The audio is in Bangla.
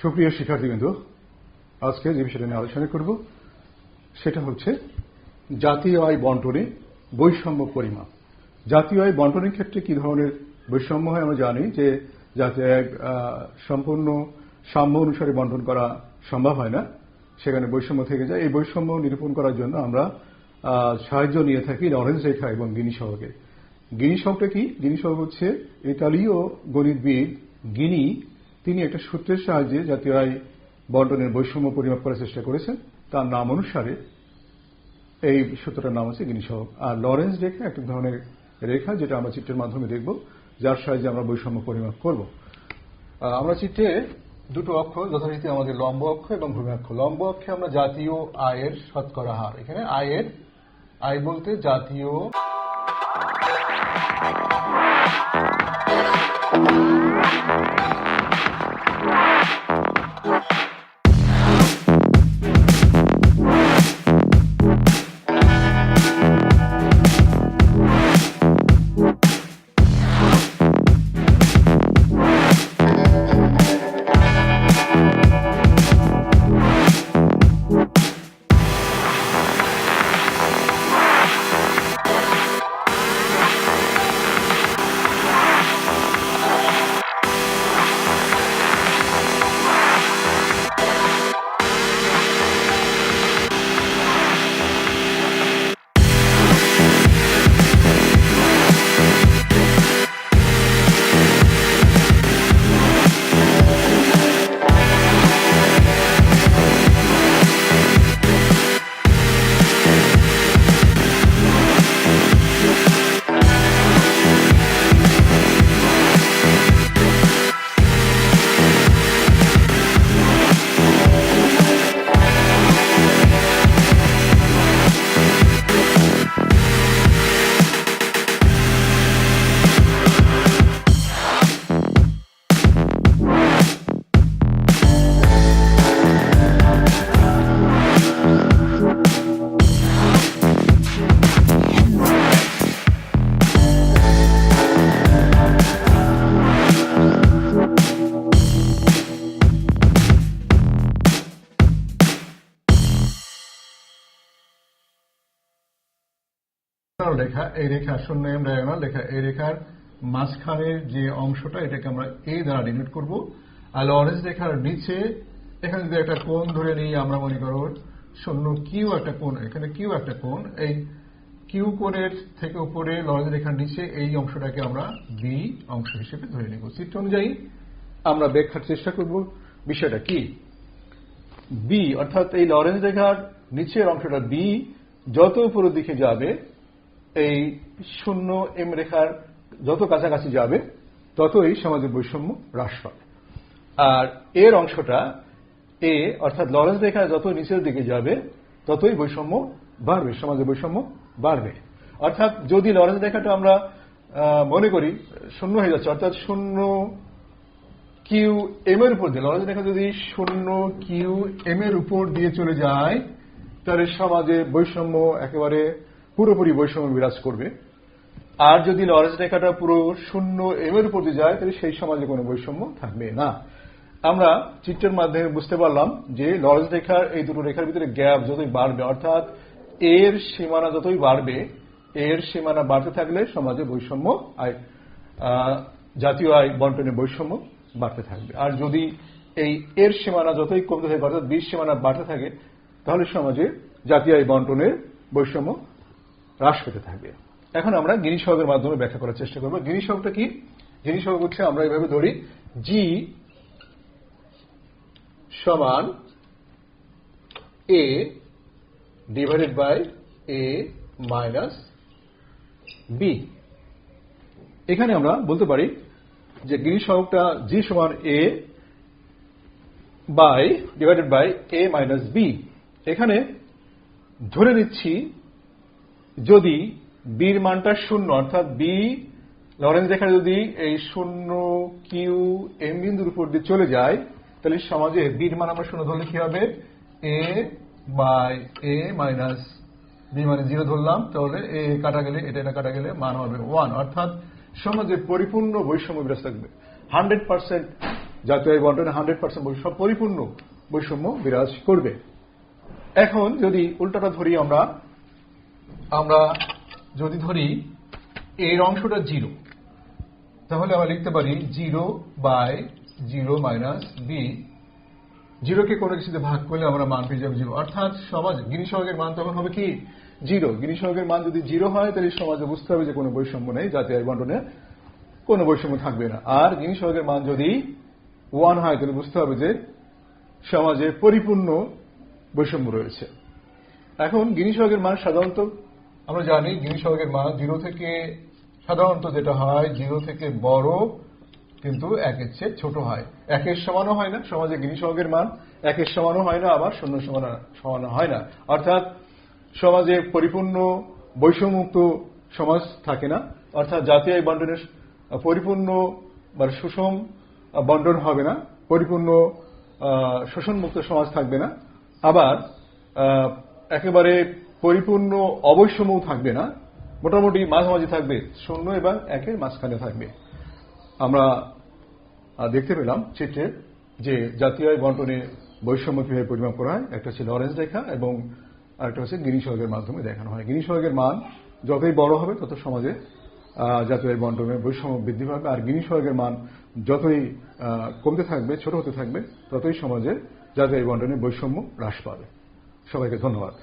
সুপ্রিয় শিক্ষার্থীবৃন্দ, আজকে যে বিষয়টা নিয়ে আলোচনা করব সেটা হচ্ছে জাতীয় আয় বণ্টনে বৈষম্য পরিমাপ। জাতীয় আয় বণ্টনের ক্ষেত্রে কি ধরনের বৈষম্য হয় আমরা জানি যে জাতীয় আয় সম্পূর্ণ সাম্য অনুসারে বণ্টন করা সম্ভব হয় না, সেখানে বৈষম্য থেকে যায়। এই বৈষম্য নিরূপণ করার জন্য আমরা সাহায্য নিয়ে থাকি লরেন্স রেখা এবং গিনি সহগের। গিনি সহগটা কি? গিনি সহগ হচ্ছে ইতালীয় গণিতবিদ গিনি, তিনি একটা সূত্রের সাহায্যে জাতীয় আয় বণ্টনের বৈষম্য পরিমাপ করার চেষ্টা করেছেন। তার নাম অনুসারে এই সূত্রটার নাম হচ্ছে গিনি সহগ। আর লরেন্স রেখা একটা ধরনের রেখা যেটা আমরা চিত্রের মাধ্যমে দেখব, যার সাহায্যে আমরা বৈষম্য পরিমাপ করব। আমরা চিত্রে দুটো অক্ষ যথারীতি আমাদের লম্ব অক্ষ এবং ভূমি অক্ষ। লম্ব অক্ষে আমরা জাতীয় আয়ের শতকরা হার, এখানে আয় বলতে জাতীয় রেখা। এই রেখা 0 এম ডায়াগোনাল রেখা, এই রেখার মাঝখানের যে অংশটা এটাকে আমরা এ দ্বারা ডিনোট করব। আর লরেন্স রেখার নিচে এখানে যদি একটা কোণ ধরে নিই, আমরা মনে করব 0 কিউ একটা কোণ, এখানে কিউ একটা কোণ, এই কিউ কোণের থেকে উপরে লরেন্স রেখার নিচে এই অংশটাকে আমরা বি অংশ হিসেবে ধরে নিব। চিত্র অনুযায়ী আমরা ব্যাখ্যার চেষ্টা করব বিষয়টা কি। বি অর্থাৎ এই লরেন্স রেখার নিচের অংশটা বি যত উপরের দিকে যাবে, এই 0 এম রেখার যত কাছাকাছি যাবে ততই সমাজের বৈষম্য হ্রাস পাবে। আর এর অংশটা এ অর্থাৎ লরেন্স রেখা যত নিচের দিকে যাবে ততই বৈষম্য বাড়বে, সমাজের বৈষম্য বাড়বে। অর্থাৎ যদি লরেন্স রেখাটা আমরা মনে করি 0 হয়ে যাচ্ছে, অর্থাৎ 0 কিউ এম এর উপর দিয়ে, লরেন্স রেখা যদি 0 কিউ এম এর উপর দিয়ে চলে যায় তাহলে সমাজে বৈষম্য একেবারে পুরোপুরি বৈষম্য বিরাজ করবে। আর যদি লরেন্স রেখাটা পুরো 0 এম এর উপর দিয়ে যায় তাহলে সেই সমাজে কোনো বৈষম্য থাকবে না। আমরা চিত্রের মাধ্যমে বুঝতে পারলাম যে লরেন্স রেখার এই দুটো রেখার ভিতরে গ্যাপ যতই বাড়বে, অর্থাৎ এর সীমানা যতই বাড়বে, এর সীমানা বাড়তে থাকলে সমাজে বৈষম্য জাতীয় আয় বণ্টনের বৈষম্য বাড়তে থাকবে। আর যদি এই এর সীমানা যতই কমতে থাকে, অর্থাৎ 20 সীমানা বাড়তে থাকে, তাহলে সমাজে জাতীয় আয় বণ্টনের বৈষম্য হ্রাস পেতে থাকবে। এখন আমরা গিনি সহগের মাধ্যমে ব্যাখ্যা করার চেষ্টা করব। গিনি সহগটা কি? গিনি সহগ হচ্ছে আমরা এইভাবে ধরি, জি সমান A divided by A minus B. এখানে আমরা বলতে পারি যে গিনি সহগটা জি সমান A by divided by A minus B. এখানে ধরে নিচ্ছি যদি বির মানটা 0, অর্থাৎ বি লরেন্স রেখা যদি এই 0 কিউ এম বিন্দুর উপর দিয়ে চলে যায় তাহলে সমাজে বির মান আমরা 0 ধরলে কি হবে, এ বাই এ মাইনাস বি মানে 0 ধরলাম, তাহলে এ কাটা গেলে এটা কাটা গেলে মান হবে 1। অর্থাৎ সমাজে পরিপূর্ণ বৈষম্য বিরাজ থাকবে, 100% জাতীয় আয় বন্টনে 100% পরিপূর্ণ বৈষম্য বিরাজ করবে। এখন যদি উল্টাটা ধরি আমরা যদি ধরি এর অংশটা 0, তাহলে আমরা লিখতে পারি 0/0 মাইনাস বি। 0কে কোনো কিছুতে ভাগ করলে আমরা মান পেয়ে যাবো 0, অর্থাৎ সমাজ গিনি সহগের মান তখন হবে কি 0। গিনি সহগের মান যদি 0 হয় তাহলে সমাজে বুঝতে হবে যে কোনো বৈষম্য নেই, জাতীয় আয় বন্টনে কোনো বৈষম্য থাকবে না। আর গিনি সহগের মান যদি 1 হয় তাহলে বুঝতে হবে যে সমাজে পরিপূর্ণ বৈষম্য রয়েছে। এখন গিনি সহগের মান সাধারণত আমরা জানি গিনি সহগের মান 0 থেকে সাধারণত যেটা হয় 0 থেকে বড়, কিন্তু 1-এর চেয়ে ছোট হয়। 1-এর সমানও হয় না, সমাজে গিনি সহগের মান 1-এর সমানও হয় না, আবার 0 সমান হয় না। অর্থাৎ সমাজে পরিপূর্ণ বৈষম্যমুক্ত সমাজ থাকে না, অর্থাৎ জাতীয় আয় বন্টনের পরিপূর্ণ বা সুষম বন্টন হবে না, পরিপূর্ণ শোষণমুক্ত সমাজ থাকবে না, আবার একেবারে পরিপূর্ণ অবৈষম্যও থাকবে না, মোটামুটি মাঝামাঝি থাকবে, 0 এবং 1-এর মাঝখানে থাকবে। আমরা দেখতে পেলাম চিত্রে যে জাতীয় আয় বন্টনে বৈষম্য কিভাবে পরিমাপ করা হয়। একটা ছিল অরেঞ্জ রেখা এবং আরেকটা হচ্ছে গিনি সহগের মাধ্যমে দেখানো হয়। গিনি সহগের মান যতই বড় হবে তত সমাজে জাতীয় আয় বন্টনে বৈষম্য বৃদ্ধি পাবে, আর গিনি সহগের মান যতই কমতে থাকবে, ছোট হতে থাকবে, ততই সমাজে জাতীয় আয় বন্টনে বৈষম্য হ্রাস পাবে। সবাইকে ধন্যবাদ।